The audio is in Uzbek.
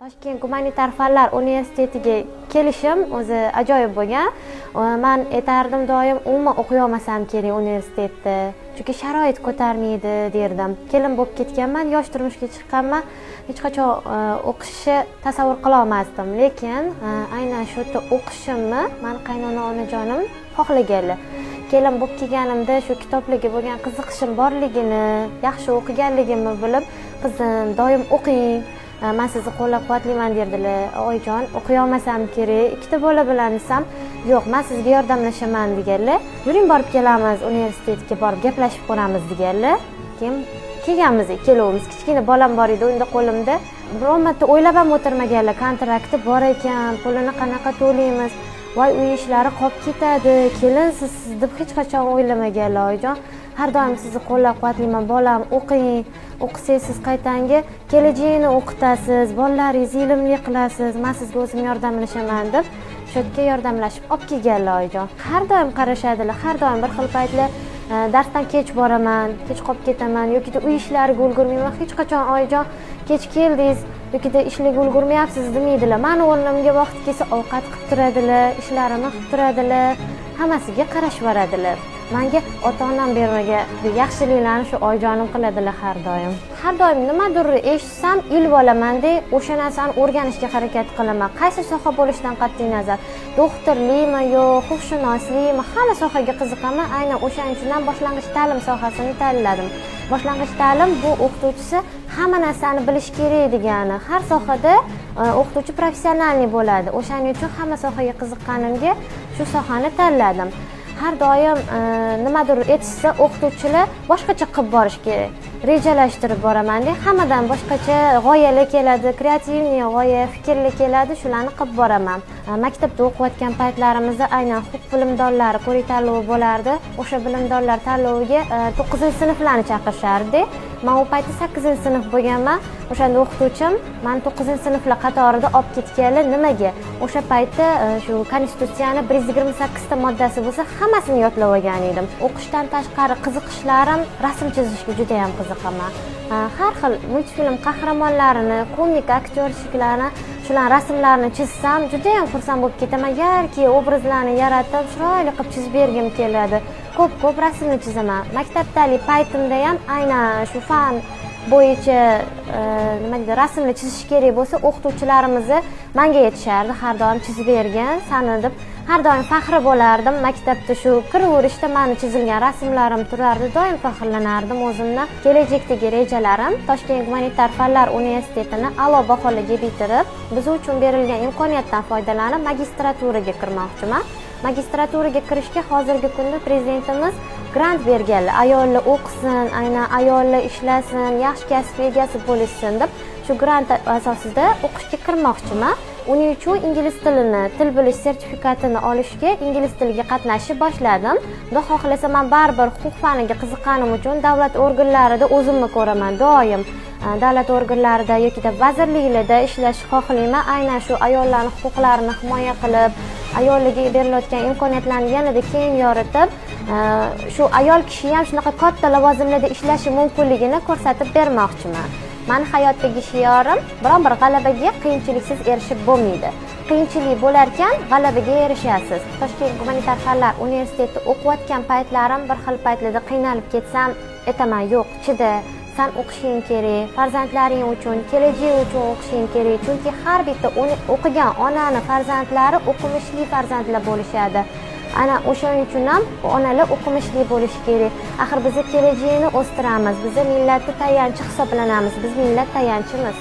Toshkent gumanitar fanlar universitetiga kelishim o'zi ajoyib bo'lgan. Men aytardim doim umuman o'qiy olmasam kerak universitetda. Chunki sharoit ko'tarmaydi derdim. Kelin bo'lib ketganman, yosh turmushga chiqqanman. Hech qachon o'qishni tasavvur qila olmasdim. Lekin aynan shu yerda o'qishimni men qaynona onajonim xohlaganlar. Kelin bo'lib kelganimda shu kitoblarga bo'lgan qiziqishim borligini, yaxshi o'qiganligimni bilib, qizim doim o'qing. Men sizni qo'llab-quvvatlayman derdilar. Oyijon, o'qiy olmasam kerak. Ikkita bola bilan desam, yo'q, men sizga yordamlashaman deganlar. Yuring borib kelamiz, universitetga borib gaplashib ko'ramiz deganlar. Keyin kelganmiz, kelavimiz. Kichkina bolam bor edi, unda qo'limda. Biror marta o'ylab ham o'tirmaganlar, kontrakti bor ekan, pulini qanaqa to'laymiz. Voy, uy ishlari qolib ketadi, kelinsiz deb hech qachon o'ylamaganlar oyijon. Har doim sizni qo'llab-quvvatlayman, bolam, o'qing. O'qisangiz siz qaytangi kelajagini o'qitasiz, bolalaringizni ilmli qilasiz, men sizga o'zim yordamlashaman deb shu yerga yordamlashib olib kelganlar oyijon. Har doim qarashadilar, har doim bir xil paytlar darsdan kech boraman, kech qolib ketaman yoki uy ishlariga ulgurmayman. Hech qachon oyijon kech keldingiz yoki ishlarga ulgurmayapsiz demaydilar. Meni o'rnimga vaqt kelsa ovqat qilib turadilar, ishlarini qilib turadilar, hammasiga qarashvoradilar. Menga ota-onam bermagan yaxshiliklarni shu oyijonim qiladilar har doim. Har doim nimadir eshitsam, ilib olaman-da, o'sha narsani o'rganishga harakat qilaman. Qaysi soha bo'lishidan qat'iy nazar, doktorlikmi yo huquqshunoslikmi, hamma sohaga qiziqaman. Aynan o'shaning uchun ham boshlang'ich ta'lim sohasini tanladim. Boshlang'ich ta'lim bu o'qituvchisi hamma narsani bilish kerak degani. Har sohada o'qituvchi professionalniy bo'ladi. O'shaning uchun hamma sohaga qiziqqanimga shu sohani tanladim. Har doim nimadir etishsa o'qituvchilar boshqacha qilib borish kerak. Rejalashtirib boraman-da, hammadan boshqacha g'oyalar keladi, kreativniy g'oya, fikrlar keladi, shularni qilib boraman. Maktabda o'qiyotgan paytlarimizda aynan huquq bilimdonlari ko'rik tanlovi bo'lardi. O'sha bilimdonlar tanloviga 9-sinflarni chaqirishardi. Men u paytda 8-sinf bo'lganman. O'shanda o'qituvchim meni 9-sinflar qatorida olib ketganlar. Nimaga? O'sha paytda shu konstitutsiyani 128 ta moddasi bo'lsa, hammasini yodlab olgan edim. O'qishdan tashqari qiziqishlarim rasm chizishga juda ham qiziqaman. Har xil multfilm qahramonlarini, komik aktyorchilarni, shular rasmlarini chizsam, juda ham xursand bo'lib ketaman. Yarki obrazlarni yaratib, chiroyli qilib chizib bergim keladi. Ko'p rasmni chizaman. Maktabdagi paytimda ham aynan shu fan bo'yicha nima deydi, rasmni chizish kerak bo'lsa, o'qituvchilarimiz menga yetishardi, har doim chizib bergan, sani deb har doim faxri bo'lardim. Maktabda shu kiraverishda meni chizilgan rasmlarim turardi, doim faxrlanardim o'zimdan. Kelajakdagi rejalarim Toshkent gumanitar fanlar universitetini a'lo baholarga bitirib, biz uchun berilgan imkoniyatdan foydalanib magistraturaga kirmoqchiman. Magistraturaga kirishga hozirgi kunda prezidentimiz grant berganlar. Ayollar o'qisin, aynan ayollar ishlasin, yaxshi kasb egasi bo'lishsin deb shu grant asosida o'qishga kirmoqchiman. Uning uchun ingliz tilini, til bilish sertifikatini olishga ingliz tiliga qatnashib boshladim. Xudo xohlasa men baribir huquq faniga qiziqqanim uchun davlat organlarida o'zimni ko'raman. Doim davlat organlarida yoki vazirliklarda ishlashni xohlayman. Aynan shu ayollarning huquqlarini himoya qilib, ayollarga berilayotgan imkoniyatlarni yanada keng yoritib, shu ayol kishi ham shunaqa katta lavozimlarda ishlashi mumkinligini ko'rsatib bermoqchiman. Meni hayotdagi shiorim biron bir g'alabaga qiyinchiliksiz erishib bo'lmaydi. Qiyinchilik bo'larkan, g'alabaga erishasiz. Toshkent gumanitar fanlar universitetida o'qiyotgan paytlarim bir xil paytlarda qiynalib ketsam, aytaman, yo'q, chida, sen o'qishing kerak, farzandlaring uchun, kelajak uchun o'qishing kerak. Chunki har bitta o'qigan onani farzandlari o'qimishli farzandlar bo'lishadi. Ana o'shaning uchun ham onalar o'qimishli bo'lishi kerak. Axir biz kelajagini o'stiramiz, biz millatni tayanchi hisoblanamiz, biz millat tayanchimiz.